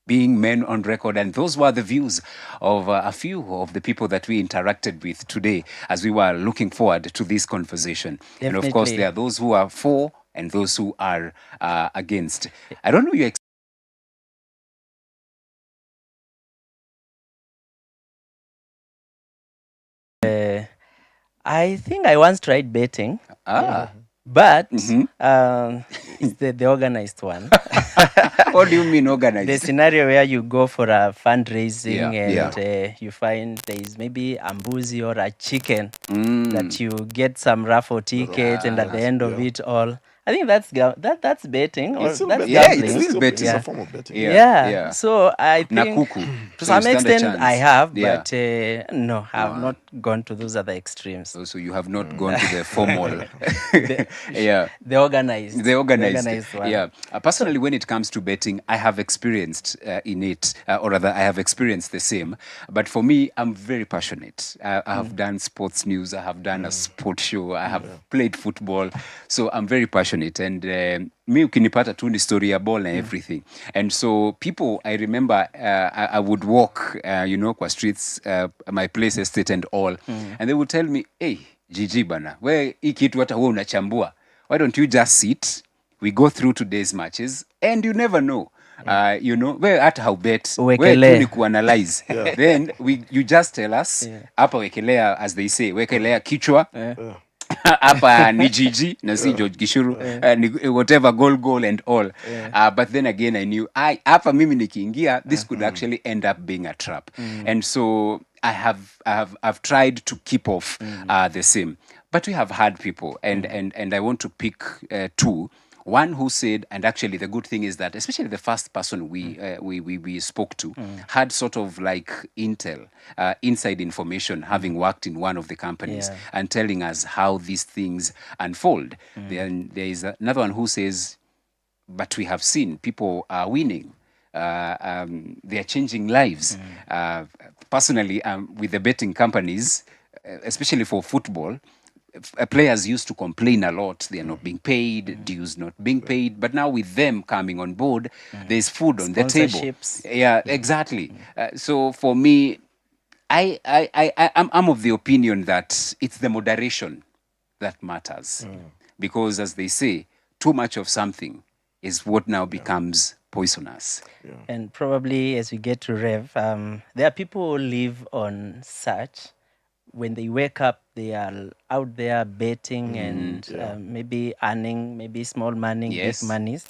being men on record. And those were the views of a few of the people that we interacted with today as we were looking forward to this conversation. And of course, there are those who are for and those who are against. I don't know your I think I once tried betting. Ah. But it's the organized one. What do you mean organized? The scenario where you go for a fundraising Yeah, and you find there is maybe a mbuzi or a chicken that you get some raffle tickets, and at the end of it all, I think that's that's betting, or It's still that's betting. gambling. it's still betting. It's a form of betting. Yeah. So I think Nakuku. to So you some stand a extent chance. I have, Yeah. but no, I've not gone to those other extremes. So you have not gone to the formal. Yeah. The organized. The organized one. Yeah. Personally, when it comes to betting, I have experienced in it, or rather, I have experienced the same. But for me, I'm very passionate. I have done sports news. I have done a sport show. I have played football. So I'm very passionate. And me ukinipata tu ni story ya ball and everything. And so people, I remember I would walk, kwa streets, my place, estate and all. And they would tell me, hey, Gigi bana, where hii kitu hata huwa unachambua. Why don't you just sit? We go through today's matches and you never know. Where at how bet, where tu kuanalyze. Then you just tell us, hapa wekelea, as they say, wekelea kichwa. Hapa ni Gigi, na si George Gichuru, whatever, goal and all. But then again, I knew, hapa mimi nikiingia, this could actually end up being a trap. And so I've tried to keep off the same. But we have had people, and I want to pick two. One who said, and actually the good thing is that, especially the first person we spoke to, had sort of like intel, inside information, having worked in one of the companies, and telling us how these things unfold. Then there is another one who says, but we have seen people are winning. They are changing lives. Personally, with the betting companies, especially for football, players used to complain a lot. They are not being paid, dues not being paid. But now with them coming on board, there's food on the table. Yeah, exactly. So for me, I'm of the opinion that it's the moderation that matters. Because as they say, too much of something is what now becomes poisonous. And probably as we get to Rev, there are people who live on such. When they wake up, they are out there betting and maybe earning, maybe small money, big monies.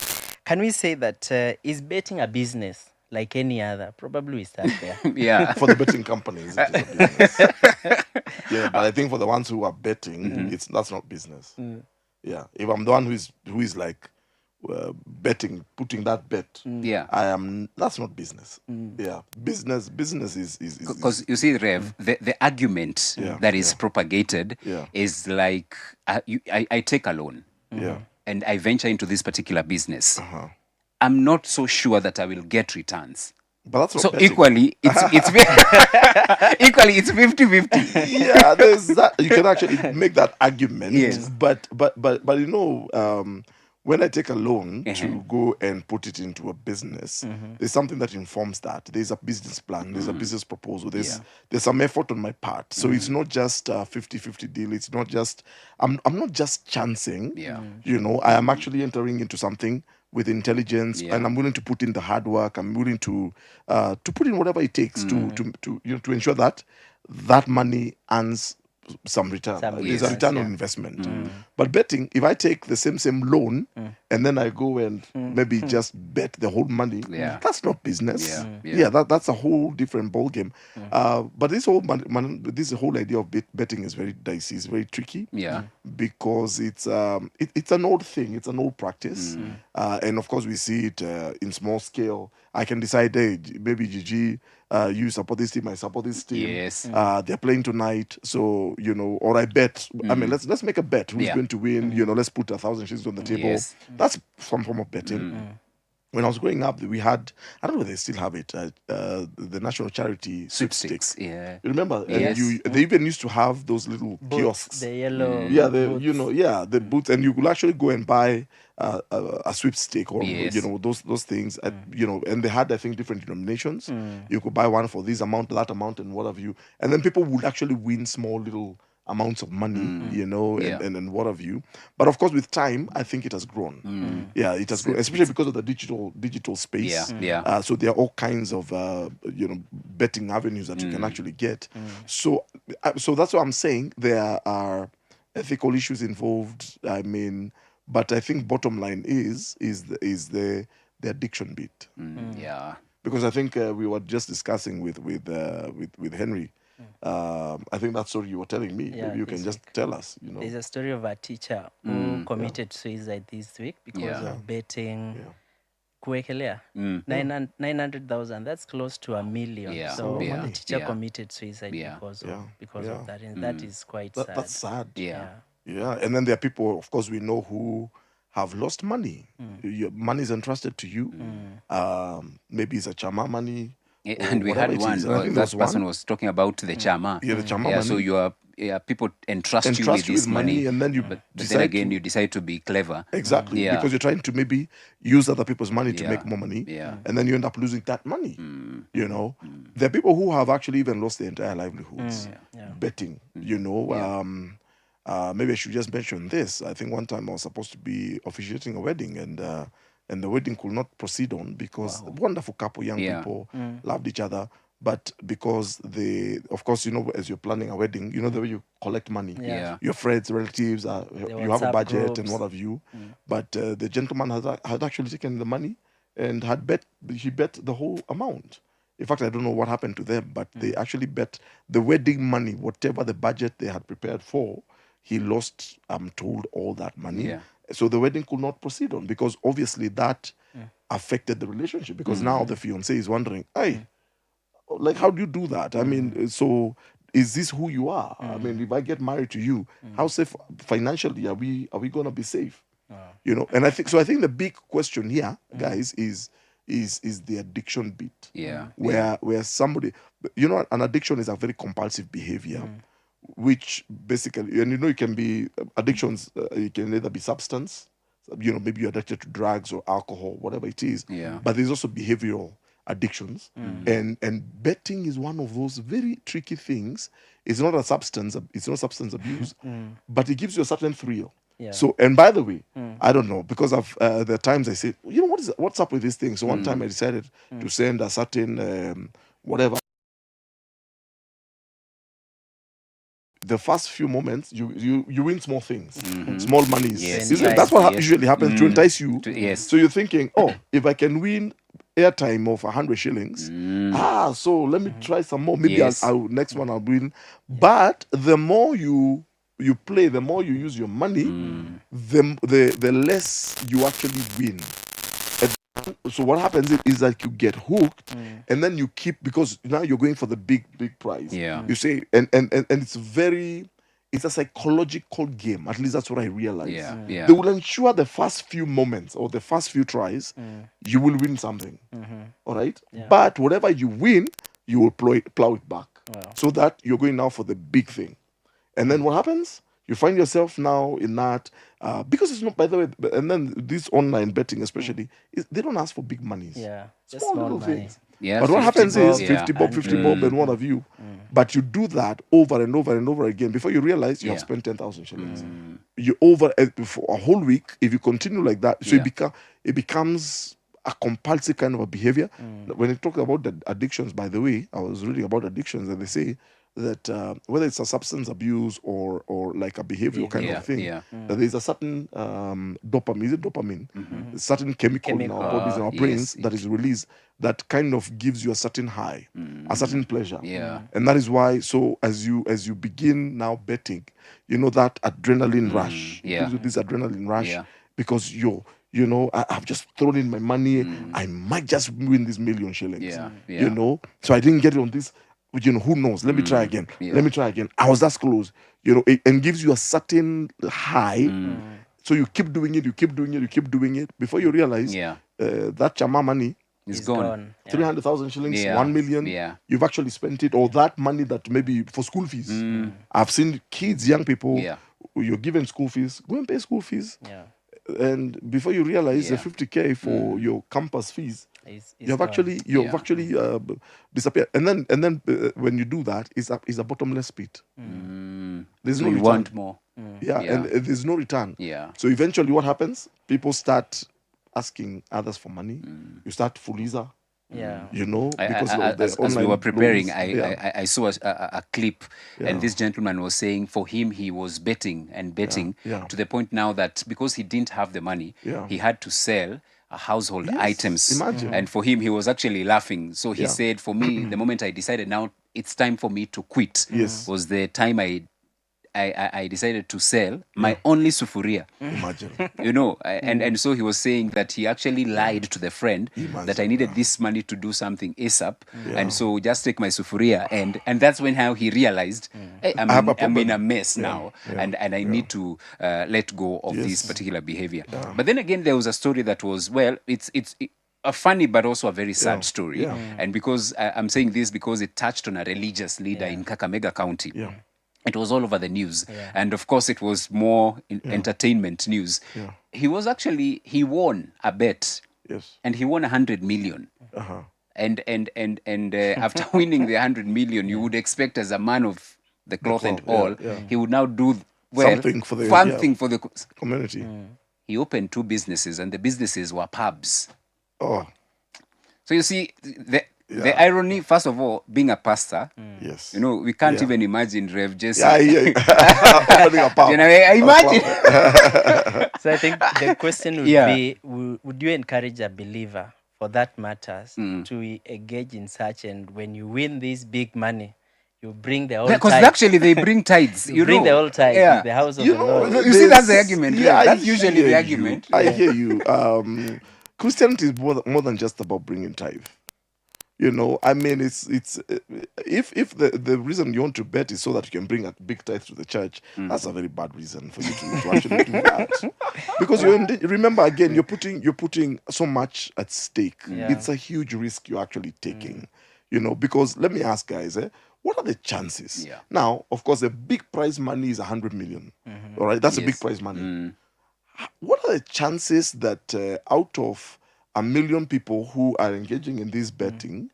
Can we say that is betting a business like any other? Probably we start there. Yeah. For the betting companies, it is a business. Yeah, but I think for the ones who are betting, that's not business. Yeah, if I'm the one who is like betting, putting that bet, that's not business. Yeah, business is because you see, Rev, the argument that is propagated is like I take a loan, and I venture into this particular business. I'm not so sure that I will get returns. But that's so equally, it's equally it's 50-50. Yeah, there's that. You can actually make that argument. Yes. But when I take a loan to go and put it into a business, there's something that informs that. There's a business plan, there's a business proposal, there's some effort on my part. So it's not just a 50-50 deal. It's not just, I'm not just chancing. Yeah. I am actually entering into something with intelligence, and I'm willing to put in the hard work. I'm willing to put in whatever it takes to ensure that money earns some return. There's a return on investment. But betting, if I take the same loan and then I go and maybe just bet the whole money, that's not business. That's a whole different ballgame. But this whole idea of betting is very dicey. It's very tricky. Yeah. Because it's an old thing. It's an old practice. And of course we see it in small scale. I can decide, hey, maybe Gigi, you support this team, I support this team. Yes. They're playing tonight, so or I bet. I mean, let's make a bet. Who's going to win? Let's put 1,000 shillings on the table. Yes. That's some form of betting. when I was growing up, we had, I don't know if they still have it, the national charity Sweepstakes. Yeah. You remember? Yes. And they even used to have those little Boots, kiosks. the yellow Yeah, boots. the boots, and you could actually go and buy a sweepstake or Yes. those things. And they had, I think, different denominations. You could buy one for this amount, that amount, and what have you. And then people would actually win small little amounts of money, Yeah. and what have you. But of course, with time, I think it has grown. Yeah, it has grown, especially because of the digital space. Yeah. So there are all kinds of betting avenues that you can actually get. So that's what I'm saying. There are ethical issues involved. I mean, but I think bottom line is the addiction bit. Yeah. Because I think we were just discussing with Henry. I think that's what you were telling me. Yeah, Maybe you can this just week. tell us. There's a story of a teacher who committed suicide this week because Yeah. of betting. Yeah. Kuwekelea 900,000. That's close to $1 million. Yeah. So Yeah. the teacher Yeah. committed suicide Yeah. because Yeah. of that, and that is quite That, sad. that's sad. Yeah. Yeah, and then there are people, of course, we know who have lost money. Your money is entrusted to you. Maybe it's a chama money. Yeah, or and we whatever had it one. is. And I think That there's person one. was talking about the chama. Yeah, the chama Yeah, money. so you are people entrust you with this money, and then you but then decide again to- you decide to be clever. Exactly, Yeah. because you're trying to maybe use other people's money to Yeah. make more money, Yeah. and then you end up losing that money. There are people who have actually even lost their entire livelihoods betting. Maybe I should just mention this. I think one time I was supposed to be officiating a wedding, and the wedding could not proceed on because a wonderful couple, young Yeah. people, loved each other. But because of course, as you're planning a wedding, the way you collect money. Yeah. Your friends, relatives, you have a WhatsApp budget and groups. what have you. But the gentleman had actually taken the money and he bet the whole amount. In fact, I don't know what happened to them, but they actually bet the wedding money, whatever the budget they had prepared for. He lost, I'm told, all that money. Yeah. So the wedding could not proceed on because obviously that affected the relationship because now the fiancé is wondering, hey, like, how do you do that? I mean, so is this who you are? I mean, if I get married to you, how safe financially are we going to be safe? And I think the big question here, guys, is the addiction bit. Yeah. Where somebody, an addiction is a very compulsive behavior, which basically, and it can be addictions. It can either be substance, maybe you're addicted to drugs or alcohol, whatever it is. Yeah. But there's also behavioral addictions, and betting is one of those very tricky things. It's not substance abuse, but it gives you a certain thrill. Yeah. So, and by the way, I don't know, because of the times I said, what's up with this thing? So one time I decided to send a certain whatever. The first few moments, you win small things, small monies. Yes, Isn't it? yes, That's what yes. usually happens to entice you. Yes. So you're thinking, if I can win airtime of 100 shillings, so let me try some more. Maybe Yes. next one I'll win. But the more you play, the more you use your money, the less you actually win. So what happens is that you get hooked, and then you keep, because now you're going for the big prize. Yeah. You say, and it's a psychological game. At least that's what I realized. Yeah. Yeah. They will ensure the first few moments or the first few tries, you will win something. All right. But whatever you win, you will plow it back, so that you're going now for the big thing. And then what happens? You find yourself now in that, because it's not, by the way, and then this online betting especially, they don't ask for big monies. Yeah, just Small small little money. things. Yeah, But what 50 happens is bob, 50 bob, 50 bob, and what have you. But you do that over and over and over again. Before you realize you have spent 10,000 shillings. You for a whole week. If you continue like that, so it becomes a compulsive kind of a behavior. When you talk about the addictions, by the way, I was reading about addictions, and they say that whether it's a substance abuse or like a behavioral kind of thing, that there's a certain dopamine, is it dopamine? A certain chemical in our bodies, in our brains, that is released, that kind of gives you a certain high, a certain pleasure. Yeah. And that is why, so as you begin now betting, that adrenaline rush. It gives you this adrenaline rush because I've just thrown in my money. I might just win this 1,000,000 shillings. So I didn't get it on this. Who knows? Let me try again. Let me try again. I was that close. And gives you a certain high. So you keep doing it, you keep doing it, you keep doing it. Before you realize, that chama money, It's It's gone. Yeah. 300,000 shillings, Yeah, 1 million, yeah. you've actually spent it, or that money that maybe for school fees. I've seen kids, young people, Yeah. you're given school fees, go and pay school fees. Yeah. And before you realize the Yeah. 50K for your campus fees, It's you've gone. actually disappeared. And then when you do that, it's a bottomless pit. There's So no you return. want more. Yeah, Yeah. and there's no return. Yeah. So eventually, what happens? People start asking others for money. You start fuliza, Yeah. you know, I- because I- of the as we online were preparing, loans. Yeah. I saw a clip, Yeah. and this gentleman was saying for him he was betting and betting Yeah. to the point now that because he didn't have the money, Yeah. he had to sell household Yes, items. imagine. And for him, he was actually laughing. So he Yeah. said, for me, the moment I decided now it's time for me to quit, Yes. was the time I decided to sell my only sufuria. Imagine. You know, and so he was saying that he actually lied to the friend that I needed this money to do something ASAP, and so just take my sufuria, and that's when how he realized, hey, I have a I'm in problem. a mess now, and I need to let go of this particular behavior. But then again, there was a story that was, well, it's a funny but also a very sad story, Yeah. and because I'm saying this because it touched on a religious leader in Kakamega County. Yeah. It was all over the news. And of course, it was more entertainment news. Yeah. He won a bet, Yes. and he won 100 million. Uh-huh. And after winning the 100 million, you would expect as a man of the cloth and cloth, all, yeah. he would now do well, Something for the- something for the Community. He opened 2 businesses, and the businesses were pubs. Oh, So you see, the irony, first of all, being a pastor, yes. you know, we can't Yeah. even imagine Rev just... Yeah, opening a pub. You know, I imagine. So I think the question would Yeah. be, would you encourage a believer, for that matters, to engage in such, and when you win this big money, you bring the whole Because tithe. actually they bring tithes. You bring know. the whole tithe Yeah. in the house of You the know, Lord. You see, that's the there's- argument. yeah, That's I usually hear the you. argument. I hear you. Christianity is more than just about bringing tithe. You know, I mean, it's if the reason you want to bet is so that you can bring a big tithe to the church, that's a very bad reason for you to actually do that. Because remember again, you're putting so much at stake. Yeah. It's a huge risk you're actually taking. You know, because let me ask guys, what are the chances? Yeah. Now, of course, the big prize money is 100 million. All right, that's a big Yes. prize money. What are the chances that out of 1 million people who are engaging in this betting,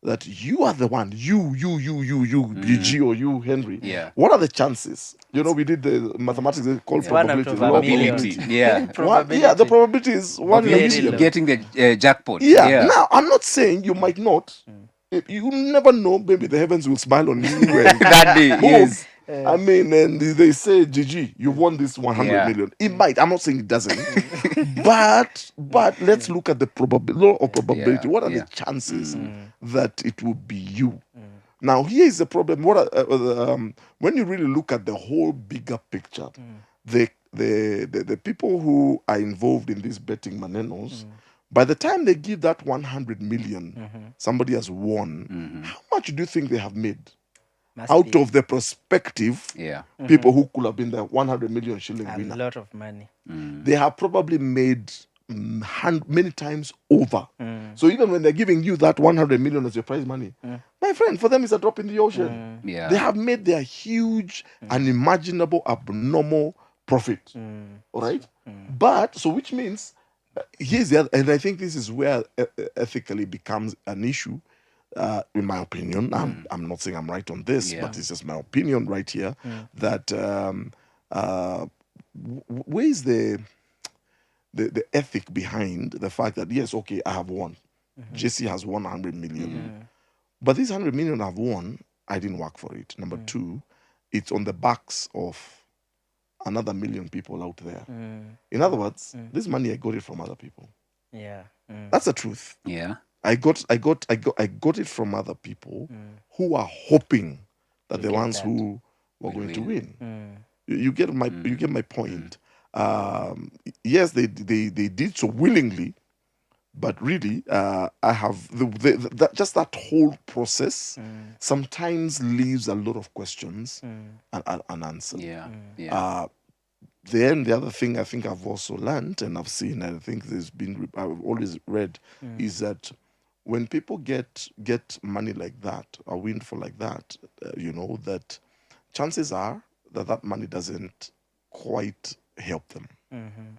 that you are the one, you, BG, or you, Henry? Yeah. What are the chances? You know, we did the mathematics called It's 1 out probability. of the a law of million. Probability. Yeah. Yeah, the probability is 1 in a Very million. low. Getting the jackpot. Yeah. Now, I'm not saying you might not. You never know. Maybe the heavens will smile on you. And That day, boom. yes. I mean, and they say, Gigi, you won this 100 Yeah. million. It might. I'm not saying it doesn't. but let's look at the law of probability. Yeah, What are yeah. the chances that it will be you? Now, here is the problem. When you really look at the whole bigger picture, the people who are involved in these betting manenos, by the time they give that 100 million, somebody has won. How much do you think they have made? Must Out be of the perspective, Yeah. people who could have been the 100 million shilling a winner, lot of money. they have probably made many times over. So even when they're giving you that 100 million as your prize money, my friend, for them it's a drop in the ocean. Yeah. They have made their huge, unimaginable, abnormal profit. All right? But, so which means, here's the other, and I think this is where ethically becomes an issue. In my opinion, I'm not saying I'm right on this, Yeah. but it's just my opinion right here. That where is the ethic behind the fact that yes, okay, I have won. JC has won 100 million, but this 100 million I've won, I didn't work for it. Number two, it's on the backs of another million people out there. In other words, this money I got it from other people. Yeah. That's the truth. Yeah. I got it from other people who are hoping that the get ones that. who were going to win. You get my point. Yes, they did so willingly, but really, I have just that whole process sometimes leaves a lot of questions unanswered. Yeah. Yeah. Then the other thing I think I've also learned and I've seen, and I think I've always read, is that when people get money like that, a windfall like that, that chances are that money doesn't quite help them. And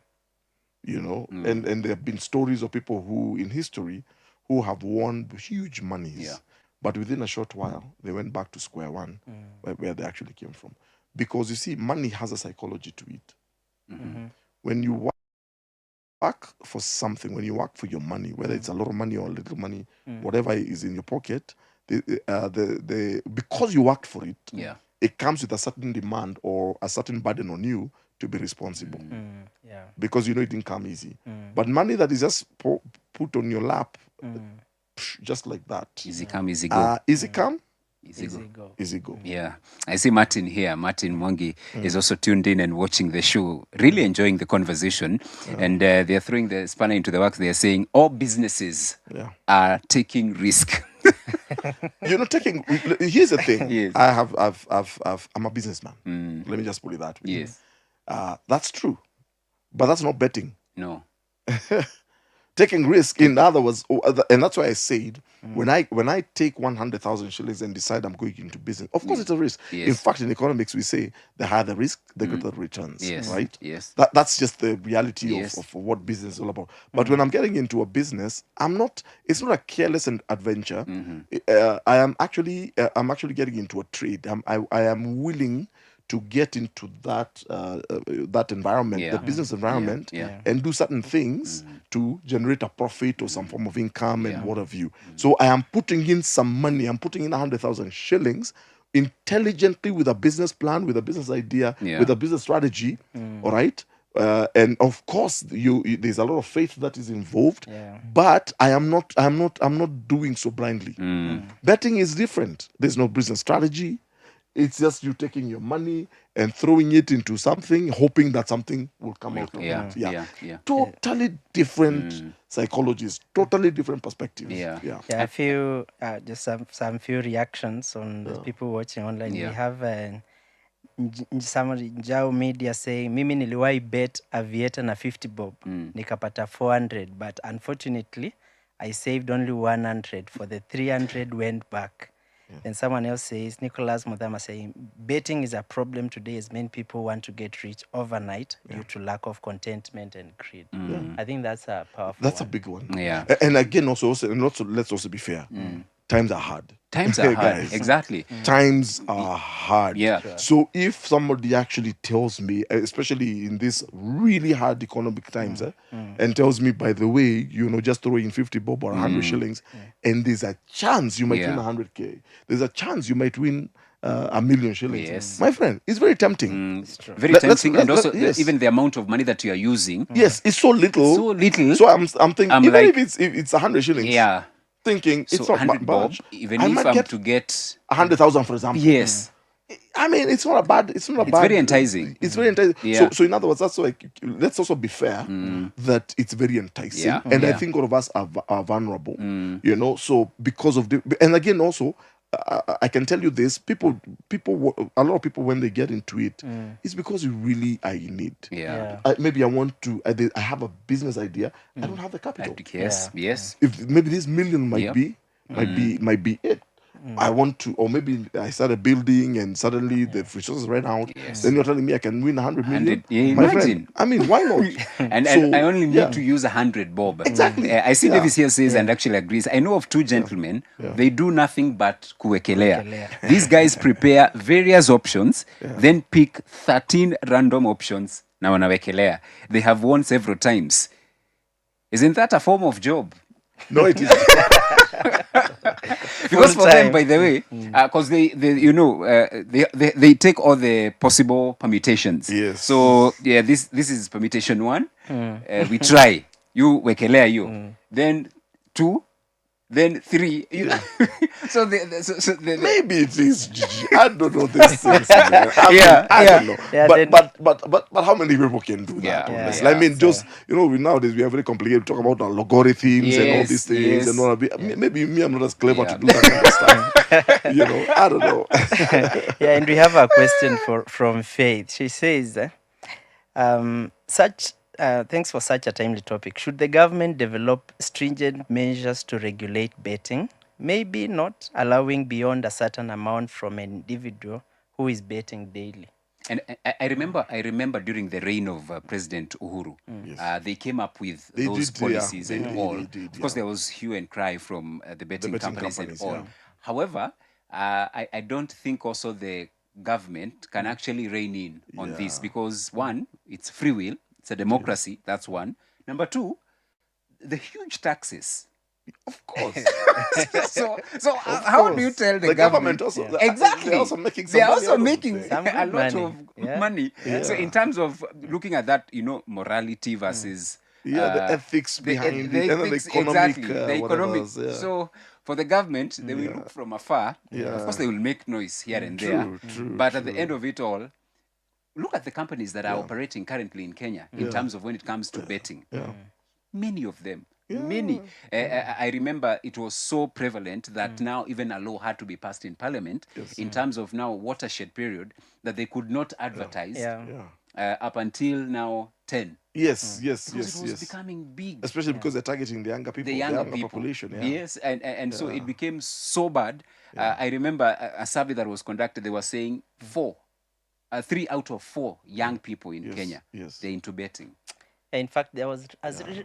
there have been stories of people who in history who have won huge monies, but within a short while they went back to square one, where they actually came from. Because you see, money has a psychology to it. When you work for something, when you work for your money, whether it's a lot of money or a little money, whatever is in your pocket, because you worked for it, it comes with a certain demand or a certain burden on you to be responsible. Because it didn't come easy. But money that is just put on your lap, just like that. Easy come, easy go. Easy come, Easy go. Yeah. I see Martin here. Martin Mwangi is also tuned in and watching the show, really enjoying the conversation. And they're throwing the spanner into the works. They're saying all businesses are taking risk. Here's the thing. Yes. I'm a businessman. Let me just put it that way. Yes. That's true. But that's not betting. No. Taking risk, in other words, and that's why I said, when I take 100,000 shillings and decide I'm going into business, of course it's a risk. Yes. In fact, in economics, we say the higher the risk, the greater the returns. Yes. Right? Yes. That's just the reality of what business is all about. But when I'm getting into a business, it's not a careless adventure. I'm actually getting into a trade. I am willing to get into that environment, the business environment, and do certain things to generate a profit or some form of income and what have you. So I am putting in some money. I'm putting in 100,000 shillings intelligently with a business plan, with a business idea, with a business strategy. All right. And of course, there's a lot of faith that is involved, but I'm not doing so blindly. Betting is different. There's no business strategy. It's just you taking your money and throwing it into something, hoping that something will come out of it. Totally different psychologies, totally different perspectives. I feel just some few reactions on the people watching online. We have somebody Njao Media saying, mimi niliwahi bet aviator na 50 bob, nikapata 400, but unfortunately I saved only 100. For the 300 went back. Then someone else says, Nicholas Mudama saying, betting is a problem today as many people want to get rich overnight due to lack of contentment and greed. I think that's a powerful That's one. a big one. Yeah. And again, let's also be fair. Times are hard. Times are hard. Guys. Exactly. Times are hard. Yeah. Sure. So if somebody actually tells me, especially in this really hard economic times, and tells me, by the way, just throw in 50 bob or 100 shillings, and there's a chance you might win 100K. There's a chance you might win 1,000,000 shillings. Yes. My friend, it's very tempting. It's true. Very tempting. And also, yes. even the amount of money that you are using. Yes, it's so little. So little. So I'm thinking, I'm even like, if it's 100 shillings. Yeah. Thinking So it's not 100 bob, much. even I if might I'm get to get 100,000, for example. yes, I mean, it's not a bad. It's not a It's bad. very enticing. It's very enticing. Yeah. So in other words, that's like, let's also be fair that it's very enticing, Yeah. and I Yeah. think all of us are vulnerable. So because of and again also, I can tell you this: a lot of people when they get into it, it's because you really are in need. yeah. Maybe I want to. I have a business idea. I don't have the capital. Yes, yes. If maybe this million might Yep. might be it. I want to, or maybe I start a building and suddenly the resources ran out. Yes. Then you're telling me I can win 100 million. 100, yeah, My imagine. friend, I mean, why not? And So, I only need yeah. to use 100 bob. Exactly. I see Yeah. Davis here says and actually agrees. I know of two gentlemen. They do nothing but kuwekelea. These guys prepare various options, then pick 13 random options. Na wanawekelea. They have won several times. Isn't that a form of job? No, it is. Because for them, time. by the way, because they take all the possible permutations. Yes. So yeah, this is permutation 1. We try. You wekelea you. Then 2. Then 3. So Maybe it is. Gigi. I don't know these things. Man. I don't know. Yeah, But how many people can do that? Yeah. Honestly? I mean, just nowadays we are very complicated. We talk about logarithms and all Yes, these things yes. and all that. Maybe me, I'm not as clever Yeah. to do that kind of stuff. I don't know. Yeah, and we have a question from Faith. She says, Thanks for such a timely topic. Should the government develop stringent measures to regulate betting? Maybe not allowing beyond a certain amount from an individual who is betting daily. And I remember during the reign of President Uhuru, Yes. they came up with They those did, yeah. policies They all. did, Of course, yeah. there was hue and cry from the betting betting companies companies, and all. yeah. However, I don't think also the government can actually rein in on this Yeah. because one, it's free will, it's a democracy. That's one. Number two, the huge taxes. Of course. So Of how do you course. tell the The government government? also Exactly. they're also making some They are money also out of making it. Some a good lot money. of Yeah. money. So in terms of looking at that, morality versus Yeah, the ethics behind it, and then the ethics, economic exactly, the economic. whatever's, yeah. So for the government, they will Yeah. look from afar. Of course, Yeah. they will make noise here and there. True, But at the true. end of it all, look at the companies that are Yeah. operating currently in Kenya in Yeah. terms of when it comes to betting. Yeah. Many of them. Yeah. Many. I remember it was so prevalent that now even a law had to be passed in Parliament in terms of now watershed period that they could not advertise Yeah. Yeah. up until now 10. Yes, yes, Because yes, it was yes. becoming big. Especially because they're targeting the younger people, The younger people. population. Yeah. Yes, and so it became so bad. I remember a survey that was conducted, they were saying 3 out of 4 young people in Yes, Kenya, yes. they're into betting. In fact, there was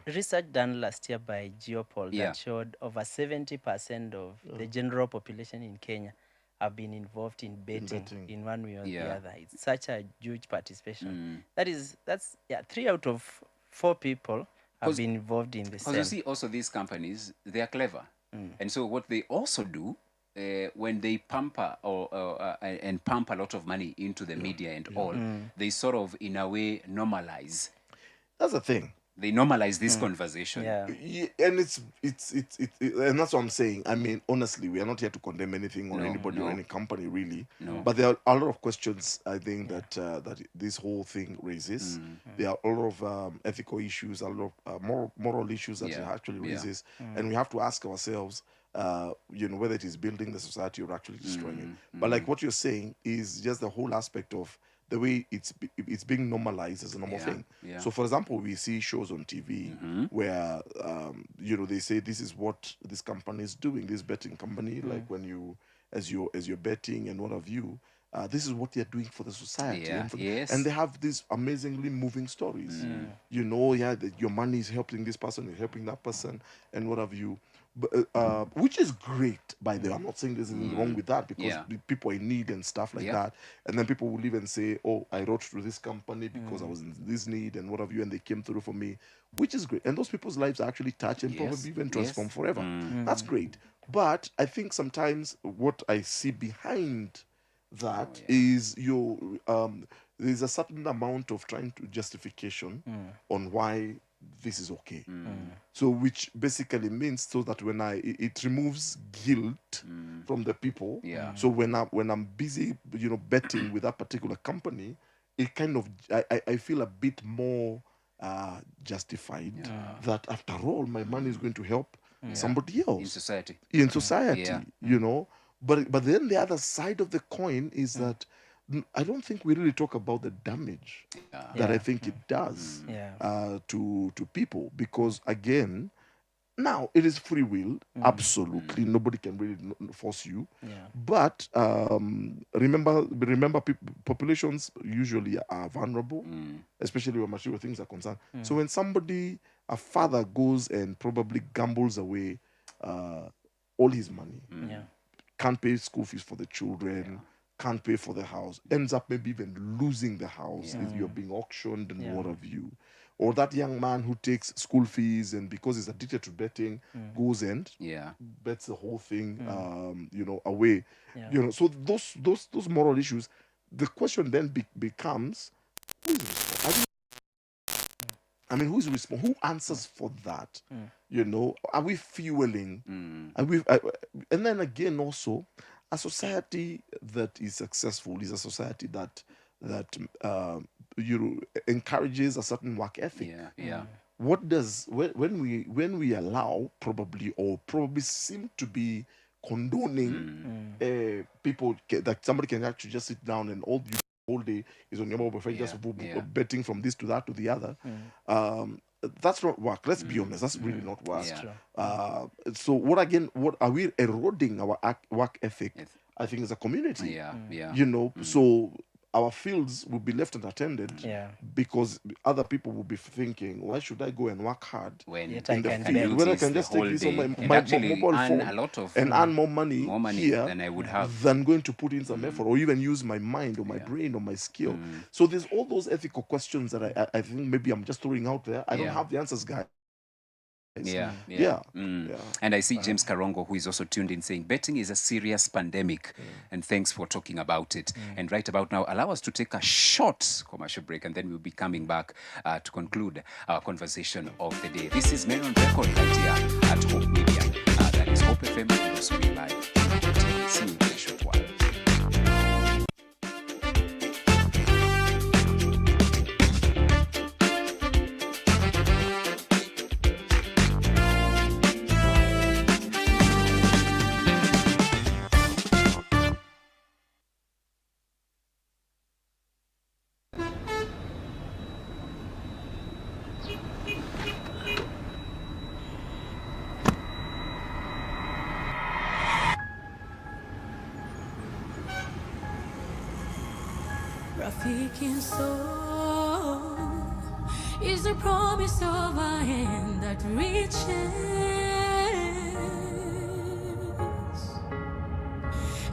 research done last year by Geopol that Yeah. showed over 70% of the general population in Kenya have been involved in betting in one way or the Yeah. other. It's such a huge participation. That's 3 out of 4 people have been involved in the Because you same. see, also these companies, they are clever. And so what they also do, when they pamper and pump a lot of money into the media and all, they sort of, in a way, normalize. That's the thing. They normalize this conversation. Yeah. And and that's what I'm saying. I mean, honestly, we are not here to condemn anything or anybody or any company, really. But there are a lot of questions, I think, that this whole thing raises. There are a lot of ethical issues, a lot of moral issues that it actually raises, and we have to ask ourselves, whether it is building the society or actually destroying it. But like what you're saying is just the whole aspect of the way it's being normalized as a normal thing. Yeah. So, for example, we see shows on TV where they say this is what this company is doing, this betting company, like when you as you're betting and what have you. This is what they're doing for the society, Yeah, and they have these amazingly moving stories. That your money is helping this person, is helping that person, and what have you. But, which is great, by the way. I'm not saying there's anything wrong with that because the people are in need and stuff like that. And then people will even say, "Oh, I wrote to this company because I was in this need and what have you, and they came through for me," which is great. And those people's lives are actually touched and probably even transformed forever. That's great. But I think sometimes what I see behind that is there's a certain amount of trying to justification on why this is okay. So which basically means so that when it removes guilt from the people. So when I'm busy, betting with that particular company, it kind of I feel a bit more justified that after all my money is going to help somebody else In society. But then the other side of the coin is that I don't think we really talk about the damage that I think it does to people, because again, now it is free will, absolutely. Nobody can really force you. But remember, populations usually are vulnerable, especially when material things are concerned. So when a father goes and probably gambles away all his money, can't pay school fees for the children, can't pay for the house, ends up maybe even losing the house if you're being auctioned and what have you. Or that young man who takes school fees and because he's addicted to betting goes and bets the whole thing away. So those moral issues, the question then becomes, who is responsible? Who is responsible? Who answers for that? Are we fueling? And then again, also, a society that is successful is a society that encourages a certain work ethic. What does when we allow probably seem to be condoning people that somebody can actually just sit down and all you whole day is on your mobile phone, just betting from this to that to the other. That's not work. Let's be honest. That's really not work. So what are we eroding our work ethic? I think as a community. You know, so our fields will be left unattended because other people will be thinking, why should I go and work hard when in the field when I can just take this on my mobile phone and earn more money here than I would have, than going to put in some effort or even use my mind or my brain or my skill. So there's all those ethical questions that I think maybe I'm just throwing out there. I don't have the answers, guys. And I see James Karongo, who is also tuned in, saying betting is a serious pandemic, and thanks for talking about it. And right about now, allow us to take a short commercial break, and then we'll be coming back to conclude our conversation of the day. This is Men on Record right here at Hope Media. That is Hope FM, and also we live. See you in a short while. Rafiki soul is the promise of a hand that reaches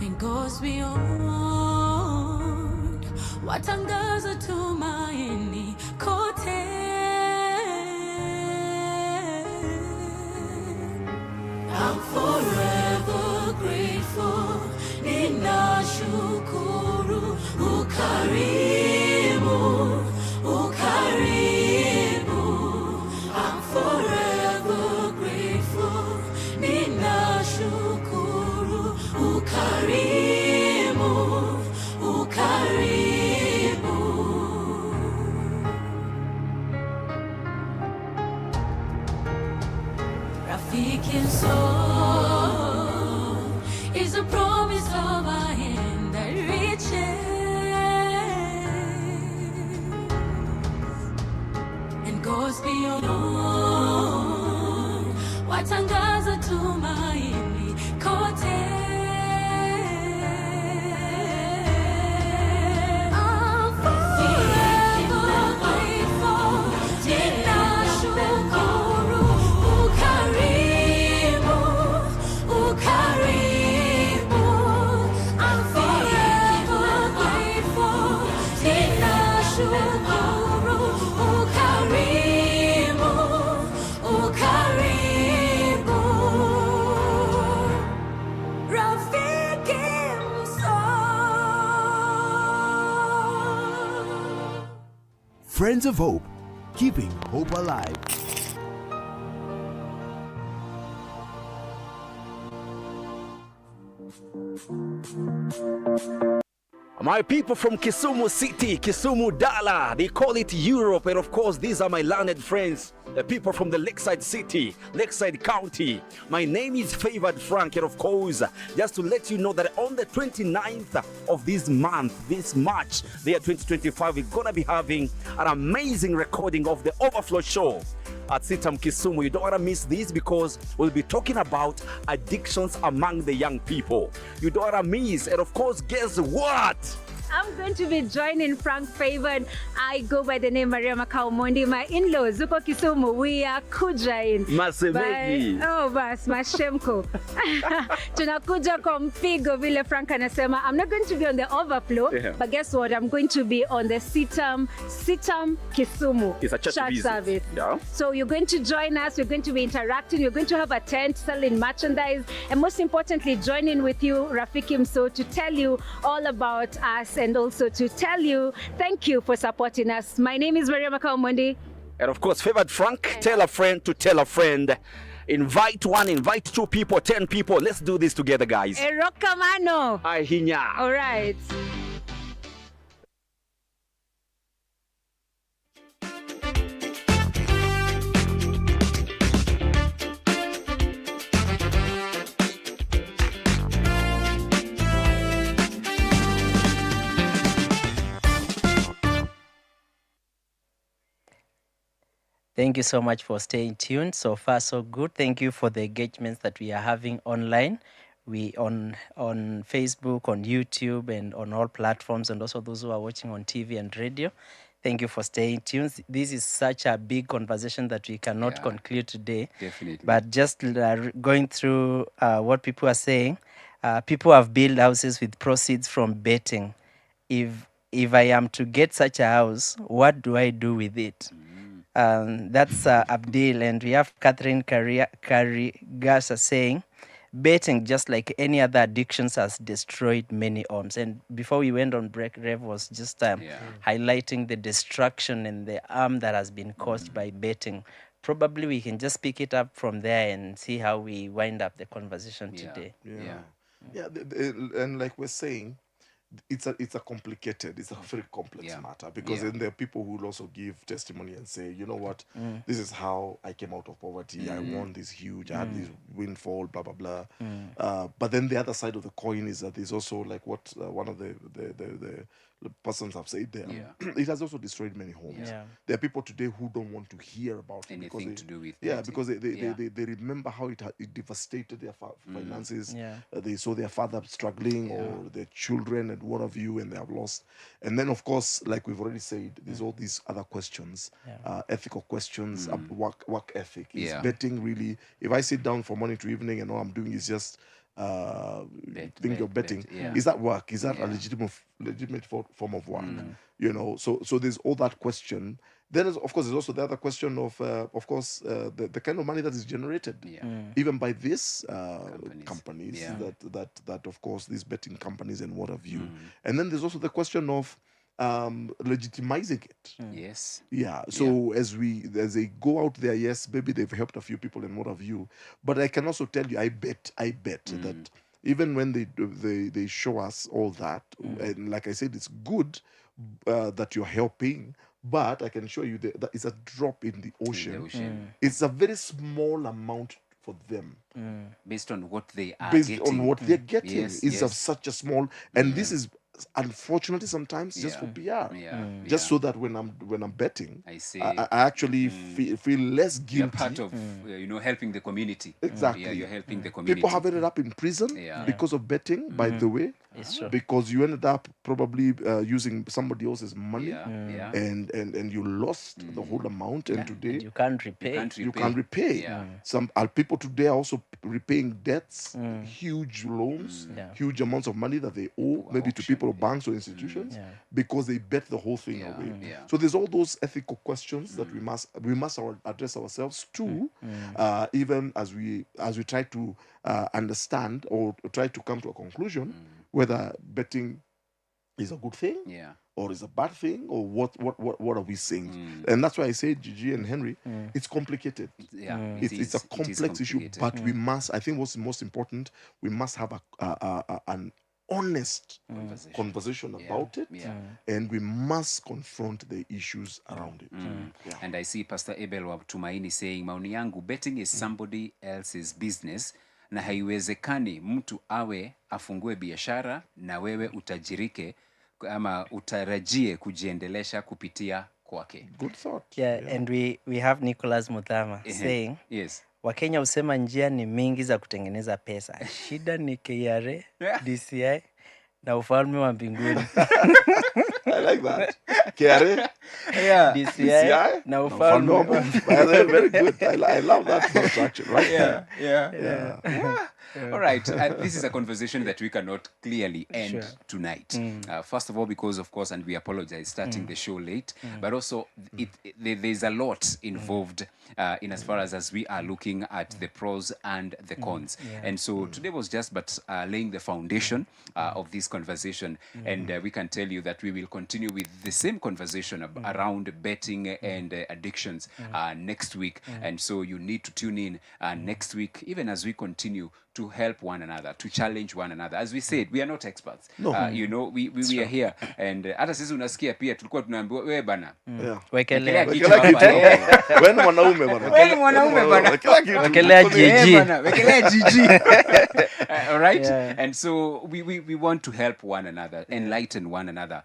and goes beyond what angaza tumaini kote. I'm forever grateful. Ninashukuru ukarimu, ukarimu. I'm forever grateful. Ninashukuru ukarimu, ukarimu. Rafiki soul is a promise of a hand that reaches and goes beyond watangaza tumaini kote. I'm forever grateful. Ninashukuru ukarimu, ukarimu. I'm forever grateful. Ninashukuru ukarimu, ukarimu. Rafiki msoul. Friends of Hope, keeping hope alive. My people from Kisumu City, Kisumu Dala, they call it Europe, and of course these are my learned friends, the people from the Lakeside City, Lakeside County. My name is Favored Frank, and of course, just to let you know that on the 29th of this month, this March, the year 2025, we're gonna be having an amazing recording of the Overflow Show at Sitam Kisumu. You don't want to miss this because we'll be talking about addictions among the young people. You don't want to miss. And of course, guess what? I'm going to be joining Frank Favored. I go by the name Maria Makao Mondi. My in-laws, Zuko Kisumu, we are kujain. Masemeji. Oh, bas, mashemko. Tunakuja kwa mpigo vile Frank anasema. I'm not going to be on the Overflow, but guess what? I'm going to be on the Sitam Kisumu. It's a church service. Yeah. So you're going to join us. We're going to be interacting. You're going to have a tent selling merchandise. And most importantly, joining with you, Rafiki Mso, to tell you all about us and also to tell you thank you for supporting us. My name is Maria Makao Mondi. And of course, Favored Frank, tell a friend to tell a friend. Invite one, invite 2 people, 10 people. Let's do this together, guys. Erokamano. Ahinya. All right. Thank you so much for staying tuned. So far, so good. Thank you for the engagements that we are having online. We on Facebook, on YouTube, and on all platforms, and also those who are watching on TV and radio. Thank you for staying tuned. This is such a big conversation that we cannot Yeah. conclude today. Definitely. But just going through what people are saying, people have built houses with proceeds from betting. If I am to get such a house, what do I do with it? That's Abdil, and we have Catherine Carigasa saying, betting, just like any other addictions, has destroyed many homes. And before we went on break, Rev was just highlighting the destruction and the harm that has been caused by betting. Probably we can just pick it up from there and see how we wind up the conversation today. And like we're saying, it's a complicated, it's a very complex matter, because then there are people who will also give testimony and say, you know what, this is how I came out of poverty. I won this huge, I had this windfall, blah blah blah. But then the other side of the coin is that there's also like what one of the persons have said there. It has also destroyed many homes. There are people today who don't want to hear about it Anything to do with because they remember how it devastated their finances. They saw their father struggling or their children and what have you, and they have lost. And then of course, like we've already said, there's all these other questions, ethical questions, work ethic. Is betting really, if I sit down from morning to evening and all I'm doing is just think of betting, is that work? Is that a legitimate form of work? You know, so there's all that question. Then of course there's also the other question of course the kind of money that is generated even by these companies that of course these betting companies and what have you. And then there's also the question of legitimizing it. So as they go out there, yes, maybe they've helped a few people and what have you, but I can also tell you, I bet that even when they show us all that, and like I said, it's good that you're helping, but I can show you that it's a drop in the ocean. It's a very small amount for them, based on what they are based on what they're getting. It's of such a small, and this is unfortunately sometimes just for PR, just so that when I'm betting, I actually feel less guilty. You're part of helping the community. Exactly. You're helping the community. People have ended up in prison because of betting, by the way. It's true. Because you ended up probably using somebody else's money, and you lost the whole amount, and today you can't repay. You can't repay. Some people today are also repaying debts, huge loans, huge amounts of money that they owe, maybe to people or banks or institutions, because they bet the whole thing away. So there's all those ethical questions that we must address ourselves too, even as we try to understand or try to come to a conclusion whether betting is a good thing or is a bad thing, or what are we saying? And that's why I say, Gigi and Henry, it's complicated. It's a complex issue, but we must, I think what's most important, we must have an honest conversation about it, and we must confront the issues around it. And I see Pastor Abel wa Tumaini saying, maoni yangu, betting is somebody else's business, na haiwezekani mtu awe afungue biashara na wewe utajirike ama utarajie kujiendelesha kupitia kwake. Good thought. And we have Nicholas Muthama saying, Wakenya husema njia ni mingi za kutengeneza pesa. Shida ni KRA, DCI na ufalme wa mbinguni. I like that. KRA, DCI na ufalme wa mbinguni. Very good. I love that thought actually. Right? All right. This is a conversation that we cannot clearly end tonight. First of all, because of course, and we apologize starting the show late, but also there's a lot involved in as far as we are looking at the pros and the cons. And so today was just but laying the foundation of this conversation. And we can tell you that we will continue with the same conversation around betting and addictions next week. And so you need to tune in next week, even as we continue to to help one another, to challenge one another. As we said, we are not experts. No. You know, we are here. And hata sisi unasikia pia tulikuwa tunaambiwa wewe bana. Wekelea Wekelea Kila kitu hapa, kitu. Wewe ni mwanaume bana. Wewe ni mwanaume bana. Kila kitu. Wekelea GG. Wekelea GG. All right? Yeah. And so we want to help one another, enlighten one another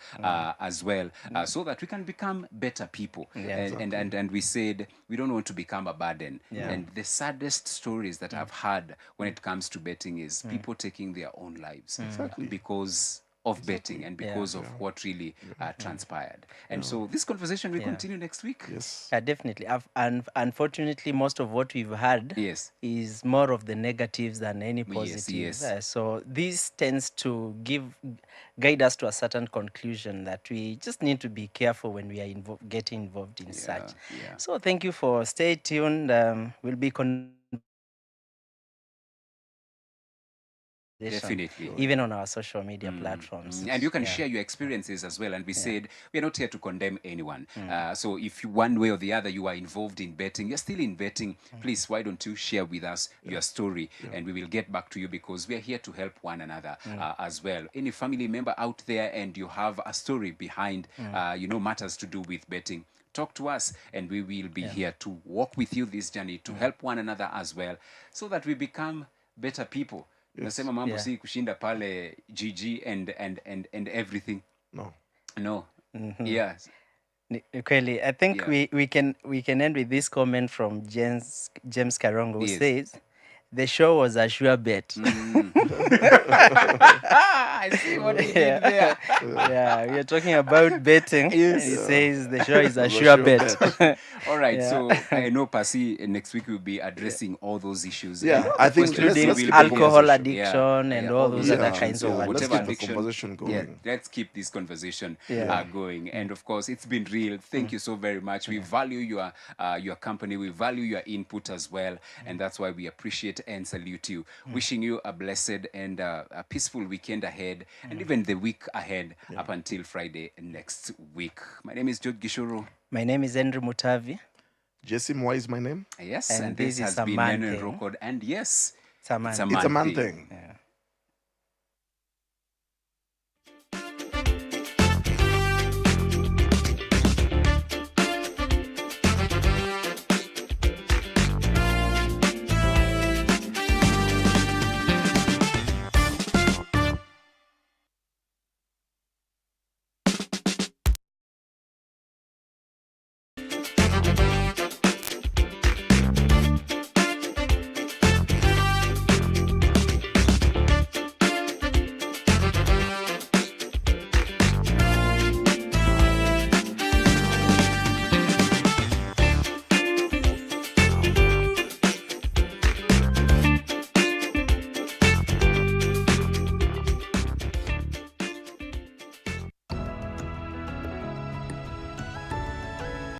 as well, so that we can become better people. Yeah. And we said we don't want to become a burden. Yeah. And the saddest stories that I've heard when it comes to betting is people taking their own lives because of betting and because of what really transpired. And so this conversation will continue next week. Yes. Definitely. Unfortunately, most of what we've had is more of the negatives than any positives. Yes. So this tends to guide us to a certain conclusion that we just need to be careful when we are getting involved in such. Yeah. So thank you for stay tuned. We'll be Definitely. even on our social media platforms. And you can share your experiences as well. And we said we are not here to condemn anyone. So if you, one way or the other you are involved in betting, you're still in betting, please, why don't you share with us your story, and we will get back to you, because we are here to help one another as well. Any family member out there and you have a story behind matters to do with betting, talk to us, and we will be here to walk with you this journey, to help one another as well, so that we become better people. Nasema mambo si kushinda pale GG and everything. No. Yes. Kweli, I think we can end with this comment from James Karongo, who says the show was a sure bet. I see what he did there. We are talking about betting. He says the show is a sure bet. All right, so I know Pasi next week we'll be addressing all those issues. I think Including alcohol addiction and all those other kinds of let's addiction. keep the conversation going. Let's keep this conversation going. And of course, it's been real. Thank you so very much. We value your company. We value your input as well. And that's why we appreciate and salute you. Wishing you a blessed and a peaceful weekend ahead, and even the week ahead up until Friday next week. My name is Gichuru. My name is Andrew Mutavi. Jesse Mwai is my name. Yes, And and this this is has a been man Neno thing. Record. And yes, It's a man It's a man thing.